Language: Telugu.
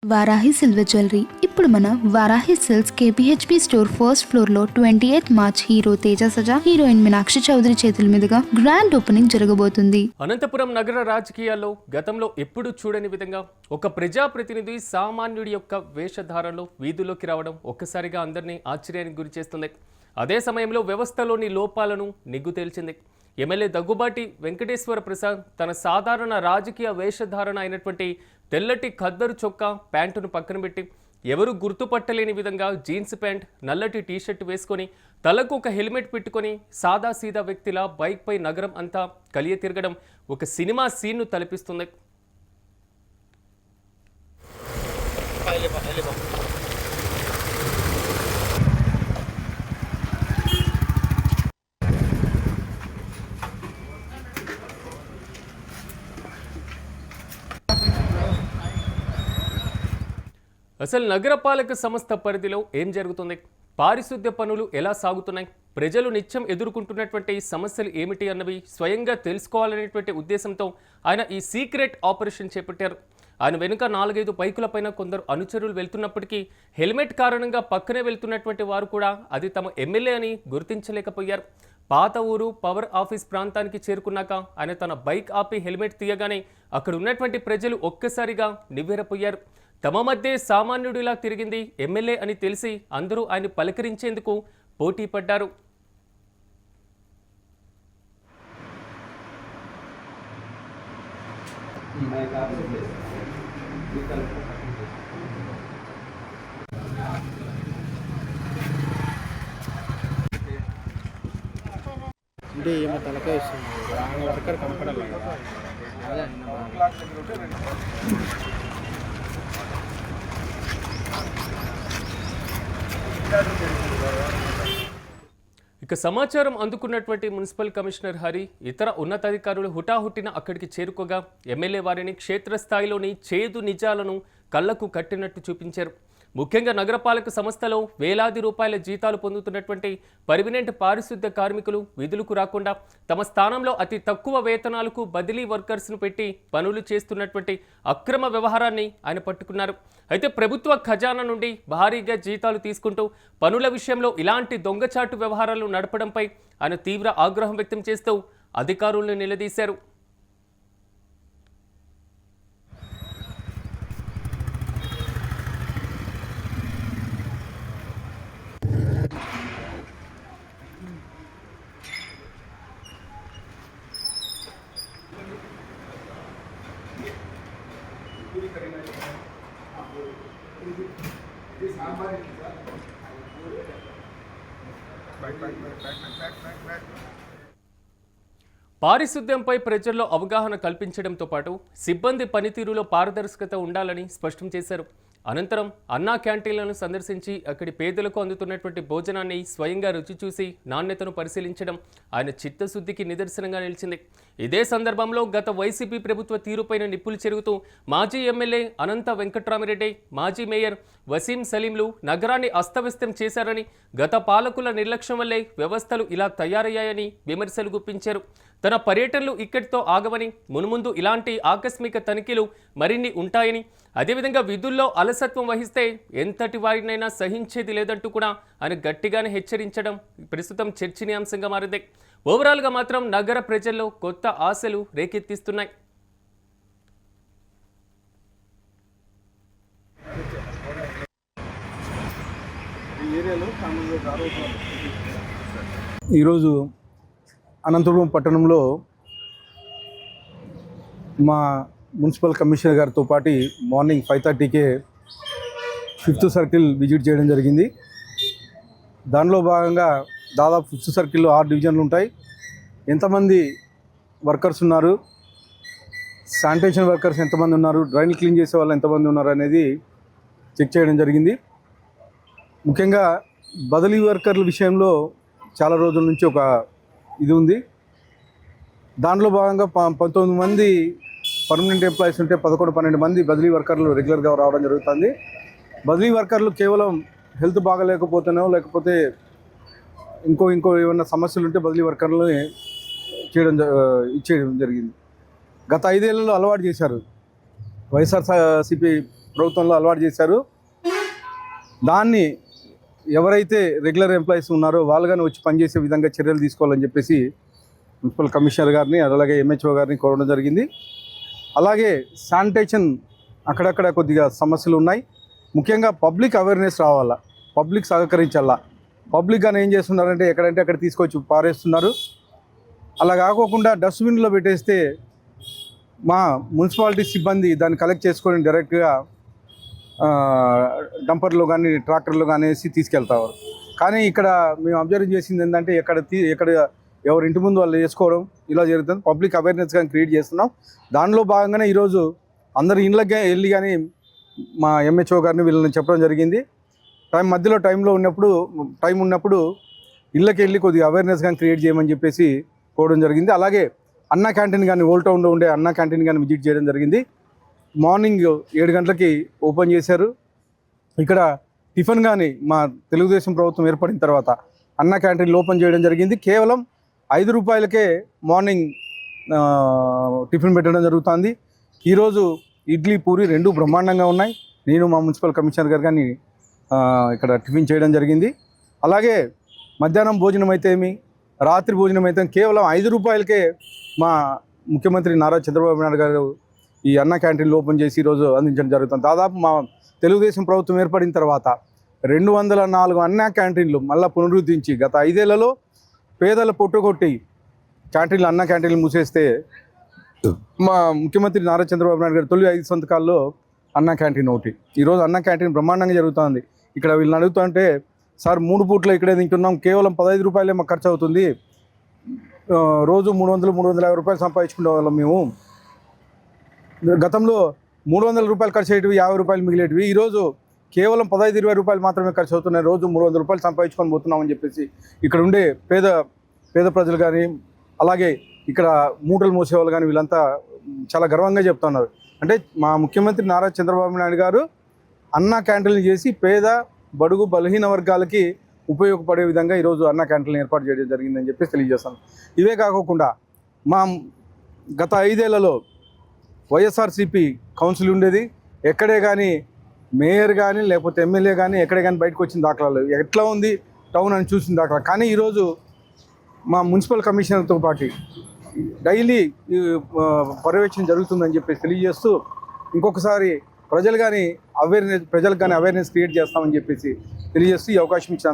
వారాహి సిల్వర్ జ్యువెలరీ ఇప్పుడు మన Varahi silks KPHB store first floor లో 28 March hero Teja Sajja heroine Meenakshi Chaudhary చేతుల మీదుగా గ్రాండ్ ఓపెనింగ్ జరగబోతుంది. అనంతపురం నగర రాజకీయాల్లో గతంలో ఎప్పుడు చూడని విధంగా ఒక ప్రజాప్రతినిధి సామాన్యుడి యొక్క వేషధారణలో వీధుల్లోకి రావడం ఒక్కసారిగా అందరినీ ఆశ్చర్యానికి గురి చేస్తుంది. అదే సమయంలో వ్యవస్థలోని లోపాలను నిగ్గు తేల్చింది. ఎమ్మెల్యే దగ్గుబాటి వెంకటేశ్వర ప్రసాద్ తన సాధారణ రాజకీయ వేషధారణ అయినటువంటి తెల్లటి ఖద్దరు చొక్కా ప్యాంటును పక్కన పెట్టి ఎవరు గుర్తుపట్టలేని విధంగా జీన్స్ ప్యాంట్ నల్లటి టీషర్ట్ వేసుకొని తలకు ఒక హెల్మెట్ పెట్టుకొని సాదాసీదా వ్యక్తిలా బైక్పై నగరం అంతా కలియ తిరగడం ఒక సినిమా సీన్ను తలపిస్తుంది. అసలు నగరపాలక సంస్థ పరిధిలో ఏం జరుగుతుంది? పారిశుద్ధ్య పనులు ఎలా సాగుతున్నాయి? ప్రజలు నిత్యం ఎదుర్కొంటున్నటువంటి సమస్యలు ఏమిటి అన్నవి స్వయంగా తెలుసుకోవాలనేటువంటి ఉద్దేశంతో ఆయన ఈ సీక్రెట్ ఆపరేషన్ చేపట్టారు. ఆయన వెనుక 4-5 బైకులపైన కొందరు అనుచరులు వెళ్తున్నప్పటికీ హెల్మెట్ కారణంగా పక్కనే వెళ్తున్నటువంటి వారు కూడా అది తమ ఎమ్మెల్యే అని గుర్తించలేకపోయారు. పాత ఊరు పవర్ ఆఫీస్ ప్రాంతానికి చేరుకున్నాక ఆయన తన బైక్ ఆపి హెల్మెట్ తీయగానే అక్కడ ఉన్నటువంటి ప్రజలు ఒక్కసారిగా నివ్వెరపోయారు. తమ మధ్య సామాన్యుడిలా తిరిగింది ఎమ్మెల్యే అని తెలిసి అందరూ ఆయన పలకరించేందుకు పోటీ పడ్డారు. అంటే ఏమో తలకాయ వస్తుంది వర్కర్ కనపడాలి కదా. ఇక సమాచారం అందుకున్నటువంటి మున్సిపల్ కమిషనర్ హరి ఇతర ఉన్నతాధికారులు హుటాహుటిన అక్కడికి చేరుకోగా ఎమ్మెల్యే వారిని క్షేత్రస్థాయిలోని చేదు నిజాలను కళ్లకు కట్టినట్టు చూపించారు. ముఖ్యంగా నగరపాలక సంస్థలో వేలాది రూపాయల జీతాలు పొందుతున్నటువంటి పర్మినెంట్ పారిశుద్ధ్య కార్మికులు విధులకు రాకుండా తమ స్థానంలో అతి తక్కువ వేతనాలకు బదిలీ వర్కర్స్ను పెట్టి పనులు చేస్తున్నటువంటి అక్రమ వ్యవహారాన్ని ఆయన పట్టుకున్నారు. అయితే ప్రభుత్వ ఖజానా నుండి భారీగా జీతాలు తీసుకుంటూ పనుల విషయంలో ఇలాంటి దొంగచాటు వ్యవహారాలు నడపడంపై ఆయన తీవ్ర ఆగ్రహం వ్యక్తం చేస్తూ అధికారులను నిలదీశారు. పారిశుద్ధ్యంపై ప్రజల్లో అవగాహన కల్పించడంతో పాటు సిబ్బంది పనితీరులో పారదర్శకత ఉండాలని స్పష్టం చేశారు. అనంతరం అన్నా క్యాంటీన్లను సందర్శించి అక్కడి పేదలకు అందుతున్నటువంటి భోజనాన్ని స్వయంగా రుచి చూసి నాణ్యతను పరిశీలించడం ఆయన చిత్తశుద్ధికి నిదర్శనంగా నిలిచింది. ఇదే సందర్భంలో గత వైసీపీ ప్రభుత్వ తీరుపైన నిప్పులు చెరుగుతూ మాజీ ఎమ్మెల్యే అనంత వెంకట్రామిరెడ్డి, మాజీ మేయర్ వసీం సలీంలు నగరాన్ని అస్తవ్యస్తం చేశారని, గత పాలకుల నిర్లక్ష్యం వల్లే వ్యవస్థలు ఇలా తయారయ్యాయని విమర్శలు గుప్పించారు. తన పర్యటనలు ఇక్కడితో ఆగవని, మున్ముందు ఇలాంటి ఆకస్మిక తనిఖీలు మరిన్ని ఉంటాయని, అదేవిధంగా విధుల్లో అలసత్వం వహిస్తే ఎంతటి వారినైనా సహించేది లేదంటూ కూడా ఆయన గట్టిగానే హెచ్చరించడం ప్రస్తుతం చర్చనీయాంశంగా మారింది. ఓవరాల్గా మాత్రం నగర ప్రజల్లో కొత్త ఆశలు రేకెత్తిస్తున్నాయి. ఈరోజు అనంతపురం పట్టణంలో మా మున్సిపల్ కమిషనర్ గారితో పాటు మార్నింగ్ 5:30కే 5th సర్కిల్ విజిట్ చేయడం జరిగింది. దానిలో భాగంగా దాదాపు 5th సర్కిల్లో 6 డివిజన్లు ఉంటాయి. ఎంతమంది వర్కర్స్ ఉన్నారు, శానిటేషన్ వర్కర్స్ ఎంతమంది ఉన్నారు, డ్రైన్ క్లీన్ చేసే వాళ్ళు ఎంతమంది ఉన్నారు అనేది చెక్ చేయడం జరిగింది. ముఖ్యంగా బదిలీ వర్కర్ల విషయంలో చాలా రోజుల నుంచి ఒక ఇది ఉంది. దాంట్లో భాగంగా 19 మంది పర్మనెంట్ ఎంప్లాయీస్ ఉంటే 11-12 మంది బదిలీ వర్కర్లు రెగ్యులర్గా రావడం జరుగుతుంది. బదిలీ వర్కర్లు కేవలం హెల్త్ బాగలేకపోతేనో లేకపోతే ఇంకో ఏమైనా సమస్యలు ఉంటే బదిలీ వర్కర్లు ఇచ్చేయడం జరిగింది. గత 5 ఏళ్లలో అలవాటు చేశారు. వైఎస్ఆర్సీపీ ప్రభుత్వంలో అలవాటు చేశారు. దాన్ని ఎవరైతే రెగ్యులర్ ఎంప్లాయీస్ ఉన్నారో వాళ్ళు కానీ వచ్చి పనిచేసే విధంగా చర్యలు తీసుకోవాలని చెప్పేసి మున్సిపల్ కమిషనర్ గారిని అలాగే ఎంహెచ్ఓ గారిని కోరడం జరిగింది. అలాగే శానిటేషన్ అక్కడక్కడ కొద్దిగా సమస్యలు ఉన్నాయి. ముఖ్యంగా పబ్లిక్ అవేర్నెస్ రావాలా, పబ్లిక్ సహకరించాలా. పబ్లిక్ కానీ ఏం చేస్తున్నారంటే ఎక్కడంటే అక్కడ తీసుకొచ్చి పారేస్తున్నారు. అలా కాకోకుండా డస్ట్బిన్లో పెట్టేస్తే మా మున్సిపాలిటీ సిబ్బంది దాన్ని కలెక్ట్ చేసుకొని డైరెక్ట్గా డంపర్లో కానీ ట్రాక్టర్లో కానీ వేసి తీసుకెళ్తారు. కానీ ఇక్కడ మేము అబ్జర్వ్ చేసింది ఏంటంటే ఎక్కడ ఎవరి ఇంటి ముందు వాళ్ళు వేసుకోవడం ఇలా జరుగుతుంది. పబ్లిక్ అవేర్నెస్ కానీ క్రియేట్ చేస్తున్నాం. దానిలో భాగంగానే ఈరోజు అందరు ఇళ్ళకి వెళ్ళి కానీ మా ఎంహెచ్ఓ గారిని వీళ్ళని చెప్పడం జరిగింది. మధ్యలో టైం ఉన్నప్పుడు ఇళ్ళకి వెళ్ళి కొద్దిగా అవేర్నెస్ కానీ క్రియేట్ చేయమని చెప్పేసి కోవడం జరిగింది. అలాగే అన్నా క్యాంటీన్ కానీ ఓల్డ్ టౌన్లో ఉండే అన్నా క్యాంటీన్ కానీ విజిట్ చేయడం జరిగింది. మార్నింగ్ 7 గంటలకి ఓపెన్ చేశారు. ఇక్కడ టిఫిన్ కానీ మా తెలుగుదేశం ప్రభుత్వం ఏర్పడిన తర్వాత అన్నా క్యాంటీన్లు ఓపెన్ చేయడం జరిగింది. కేవలం 5 రూపాయలకే మార్నింగ్ టిఫిన్ పెట్టడం జరుగుతుంది. ఈరోజు ఇడ్లీ పూరి 2 బ్రహ్మాండంగా ఉన్నాయి. నేను మా మున్సిపల్ కమిషనర్ గారు కానీ ఇక్కడ టిఫిన్ చేయడం జరిగింది. అలాగే మధ్యాహ్నం భోజనం అయితే రాత్రి భోజనం అయితే కేవలం 5 రూపాయలకే మా ముఖ్యమంత్రి నారా చంద్రబాబు నాయుడు గారు ఈ అన్నా క్యాంటీన్లు ఓపెన్ చేసి ఈరోజు అందించడం జరుగుతుంది. దాదాపు మా తెలుగుదేశం ప్రభుత్వం ఏర్పడిన తర్వాత 204 అన్నా క్యాంటీన్లు మళ్ళీ పునరుద్ధరించి గత 5 ఏళ్లలో పేదల పొట్టుకొట్టి అన్నా క్యాంటీన్లు మూసేస్తే మా ముఖ్యమంత్రి నారా చంద్రబాబు నాయుడు గారు తొలి 5 సంతకాల్లో అన్నా క్యాంటీన్ ఒకటి. ఈరోజు అన్నా క్యాంటీన్ బ్రహ్మాండంగా జరుగుతుంది. ఇక్కడ వీళ్ళని అడుగుతుంటే సార్ 3 పూట్ల ఇక్కడే తింటున్నాం, కేవలం 15 రూపాయలే మాకు ఖర్చు అవుతుంది, రోజు 300-350 రూపాయలు సంపాదించుకునే వాళ్ళం మేము. గతంలో 300 రూపాయలు ఖర్చు అయ్యేటివి 50 రూపాయలు మిగిలేటివి, ఈరోజు కేవలం 15-20 రూపాయలు మాత్రమే ఖర్చు అవుతున్నాయి, రోజు 300 రూపాయలు సంపాదించుకొని పోతున్నామని చెప్పేసి ఇక్కడ ఉండే పేద ప్రజలు కానీ అలాగే ఇక్కడ మూటలు మోసేవాళ్ళు కానీ వీళ్ళంతా చాలా గర్వంగా చెప్తున్నారు. అంటే మా ముఖ్యమంత్రి నారా చంద్రబాబు నాయుడు గారు అన్నా క్యాంటీన్లు చేసి పేద బడుగు బలహీన వర్గాలకి ఉపయోగపడే విధంగా ఈరోజు అన్నా క్యాంటీన్లు ఏర్పాటు చేయడం జరిగిందని చెప్పేసి తెలియజేస్తాను. ఇవే కాకుండా మా గత 5 ఏళ్లలో వైఎస్ఆర్సీపీ కౌన్సిల్ ఉండేది. ఎక్కడే కానీ మేయర్ కానీ లేకపోతే ఎమ్మెల్యే కానీ ఎక్కడే కానీ బయటకు వచ్చిన దాఖలాలు, ఎట్లా ఉంది టౌన్ అని చూసిన దాఖలా. కానీ ఈరోజు మా మున్సిపల్ కమిషనర్తో పాటు డైలీ పర్యవేక్షణ జరుగుతుందని చెప్పేసి తెలియజేస్తూ ఇంకొకసారి ప్రజలకు కానీ అవేర్నెస్ క్రియేట్ చేస్తామని చెప్పేసి తెలియజేస్తూ ఈ అవకాశం ఇచ్చిన